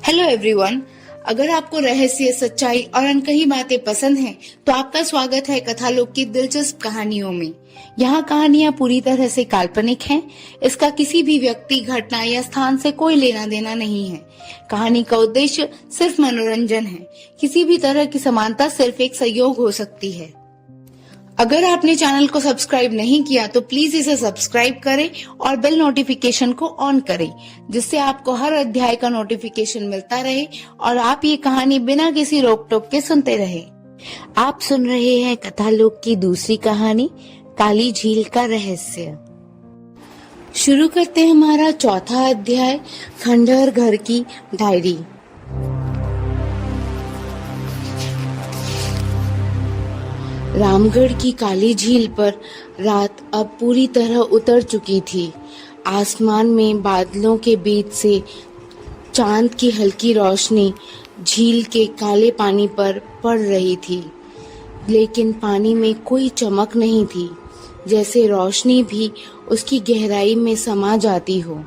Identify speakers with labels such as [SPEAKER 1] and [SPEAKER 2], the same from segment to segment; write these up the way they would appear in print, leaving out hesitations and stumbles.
[SPEAKER 1] Hello everyone. अगर आपको रहस्य, सच्चाई और अनकही बातें पसंद हैं, तो आपका स्वागत है कथालोक की दिलचस्प कहानियों में। यहाँ कहानियाँ पूरी तरह से काल्पनिक हैं। इसका किसी भी व्यक्ति, घटना या स्थान से कोई लेना देना नहीं है। कहानी का उद्देश्य सिर्फ मनोरंजन है। किसी भी तरह की समानता सिर्फ एक संयोग हो सकती है। अगर आपने चैनल को सब्सक्राइब नहीं किया तो प्लीज इसे सब्सक्राइब करें और बेल नोटिफिकेशन को ऑन करें, जिससे आपको हर अध्याय का नोटिफिकेशन मिलता रहे और आप ये कहानी बिना किसी रोक टोक के सुनते रहे। आप सुन रहे हैं कथालोक की दूसरी कहानी, काली झील का रहस्य। शुरू करते हैं हमारा चौथा अध्याय, खंडहर घर की डायरी। रामगढ़ की काली झील पर रात अब पूरी तरह उतर चुकी थी। आसमान में बादलों के बीच से चांद की हल्की रोशनी झील के काले पानी पर पड़ रही थी, लेकिन पानी में कोई चमक नहीं थी, जैसे रोशनी भी उसकी गहराई में समा जाती हो।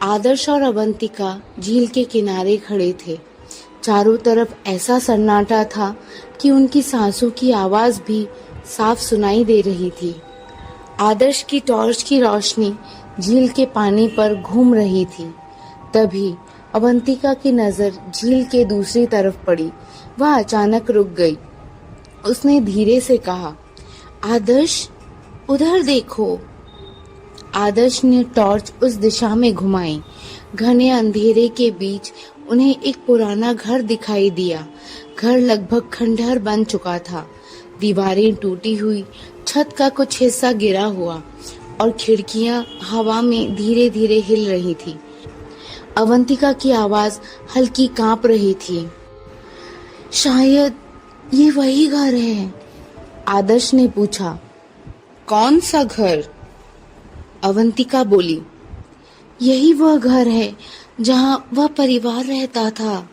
[SPEAKER 1] आदर्श और अवंतिका झील के किनारे खड़े थे। चारों तरफ ऐसा सन्नाटा था कि उनकी सांसों की आवाज भी साफ सुनाई दे रही थी। आदर्श की टॉर्च की रोशनी झील के पानी पर घूम रही थी। तभी अवंतिका की नजर झील के दूसरी तरफ पड़ी। वह अचानक रुक गई। उसने धीरे से कहा, आदर्श, उधर देखो। आदर्श ने टॉर्च उस दिशा में घुमाई। घने अंधेरे के बीच उन्हें एक पुराना घर दिखाई दिया। घर लगभग खंडहर बन चुका था। दीवारें टूटी हुई, छत का कुछ हिस्सा गिरा हुआ और खिड़कियां हवा में धीरे धीरे हिल रही थी। अवंतिका की आवाज हल्की कांप रही थी। शायद ये वही घर है। आदर्श ने पूछा। कौन सा घर? अवंतिका बोली, यही वह घर है जहाँ वह परिवार रहता था,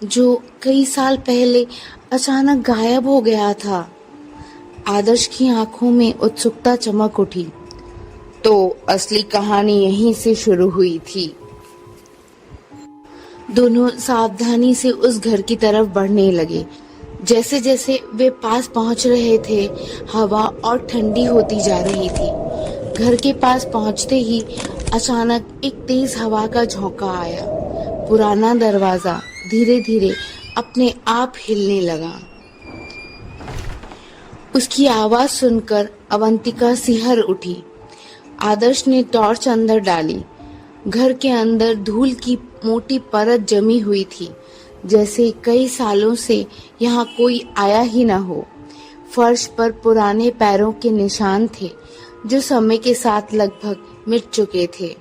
[SPEAKER 1] जो कई साल पहले अचानक गायब हो गया था। आदर्श की आंखों में उत्सुकता चमक उठी। तो असली कहानी यहीं से शुरू हुई थी। दोनों सावधानी से उस घर की तरफ बढ़ने लगे। जैसे जैसे वे पास पहुंच रहे थे, हवा और ठंडी होती जा रही थी। घर के पास पहुंचते ही अचानक एक तेज हवा का झोंका आया। पुराना दरवाजा धीरे धीरे अपने आप हिलने लगा। उसकी आवाज सुनकर अवंतिका सिहर उठी। आदर्श ने टॉर्च अंदर डाली। घर के अंदर धूल की मोटी परत जमी हुई थी, जैसे कई सालों से यहाँ कोई आया ही न हो। फर्श पर पुराने पैरों के निशान थे, जो समय के साथ लगभग मिट चुके थे।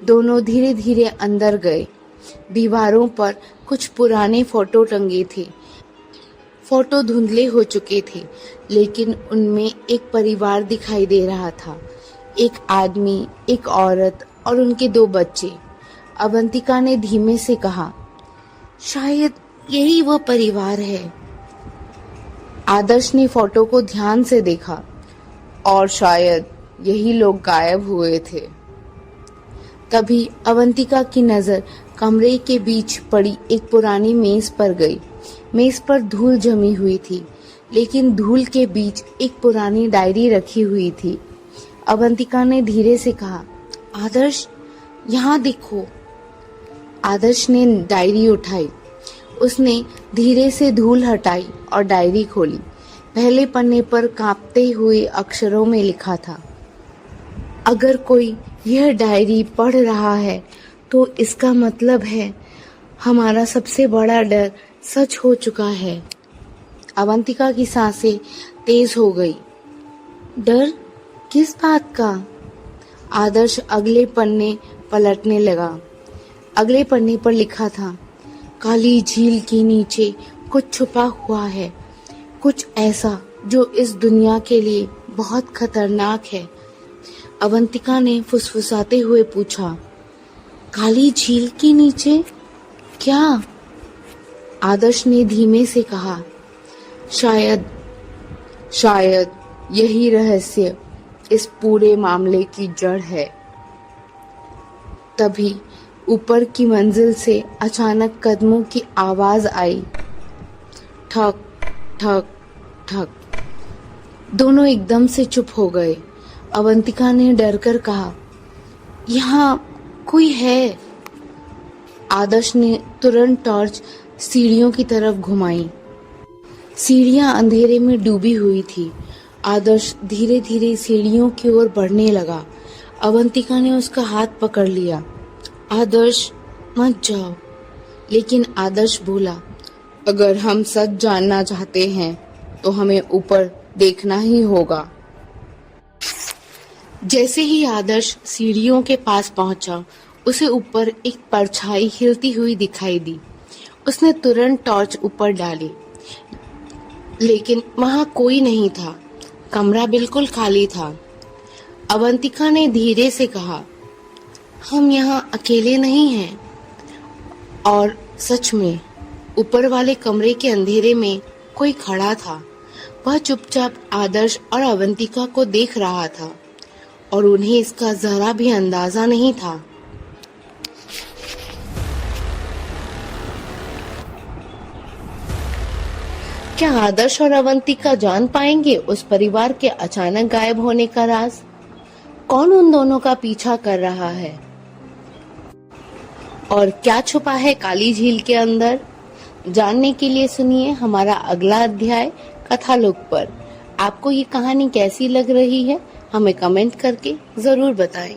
[SPEAKER 1] दोनों धीरे धीरे अंदर गए। दीवारों पर कुछ पुराने फोटो टंगे थे। फोटो धुंधले हो चुके थे, लेकिन उनमें एक परिवार दिखाई दे रहा था। एक आदमी, एक औरत और उनके 2 बच्चे। अवंतिका ने धीमे से कहा, शायद यही वह परिवार है। आदर्श ने फोटो को ध्यान से देखा। और शायद यही लोग गायब हुए थे। तभी अवंतिका की नजर कमरे के बीच पड़ी एक पुरानी मेज पर गई। मेज पर धूल जमी हुई थी, लेकिन धूल के बीच एक पुरानी डायरी रखी हुई थी। अवंतिका ने धीरे से कहा, आदर्श, यहाँ देखो। आदर्श ने डायरी उठाई। उसने धीरे से धूल हटाई और डायरी खोली। पहले पन्ने पर कांपते हुए अक्षरों में लिखा था, अगर कोई यह डायरी पढ़ रहा है तो इसका मतलब है हमारा सबसे बड़ा डर सच हो चुका है। अवंतिका की सांसें तेज हो गई। डर? किस बात का? आदर्श अगले पन्ने पलटने लगा। अगले पन्ने पर लिखा था, काली झील के नीचे कुछ छुपा हुआ है, कुछ ऐसा जो इस दुनिया के लिए बहुत खतरनाक है। अवंतिका ने फुसफुसाते हुए पूछा, काली झील के नीचे क्या? आदर्श ने धीमे से कहा, शायद यही रहस्य इस पूरे मामले की जड़ है। तभी ऊपर की मंजिल से अचानक कदमों की आवाज आई। ठक ठक ठक। दोनों एकदम से चुप हो गए। अवंतिका ने डरकर कहा, यहाँ कोई है। आदर्श ने तुरंत टॉर्च सीढ़ियों की तरफ घुमाई। सीढ़ियां अंधेरे में डूबी हुई थी। आदर्श धीरे धीरे सीढ़ियों की ओर बढ़ने लगा। अवंतिका ने उसका हाथ पकड़ लिया। आदर्श, मत जाओ। लेकिन आदर्श बोला, अगर हम सच जानना चाहते हैं तो हमें ऊपर देखना ही होगा। जैसे ही आदर्श सीढ़ियों के पास पहुंचा, उसे ऊपर एक परछाई हिलती हुई दिखाई दी। उसने तुरंत टॉर्च ऊपर डाली, लेकिन वहां कोई नहीं था। कमरा बिल्कुल खाली था। अवंतिका ने धीरे से कहा, हम यहाँ अकेले नहीं हैं। और सच में ऊपर वाले कमरे के अंधेरे में कोई खड़ा था। वह चुपचाप आदर्श और अवंतिका को देख रहा था और उन्हें इसका जरा भी अंदाजा नहीं था। क्या आदर्श और अवंतिका जान पाएंगे उस परिवार के अचानक गायब होने का राज? कौन उन दोनों का पीछा कर रहा है और क्या छुपा है काली झील के अंदर? जानने के लिए सुनिए हमारा अगला अध्याय कथालोक पर। आपको ये कहानी कैसी लग रही है हमें कमेंट करके जरूर बताएं।